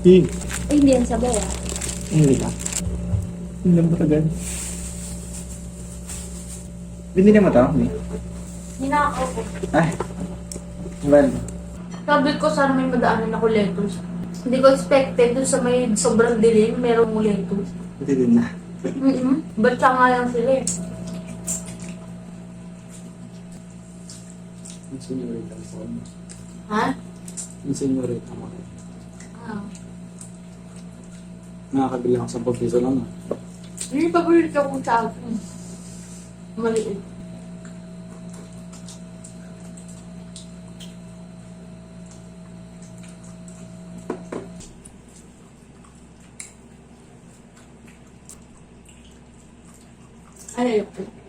Eh, Ay, hindi yan sabaw ah. hindi ka. Hindi lang matagal. Binili mo to? Ninakaw ko. Ay, well, Sabi ko sana may madaanan ako lettuce. Hindi ko expected dun sa may sobrang dilim, merong lettuce. hindi din na. Batsa nga lang sila eh. Yung senyorita ko. Ha? Yung senyorita mo. Ah. Nakakabili ako sa piso lang. Yun yung paborito kong sa akin. Maliit. Ay, ayoko.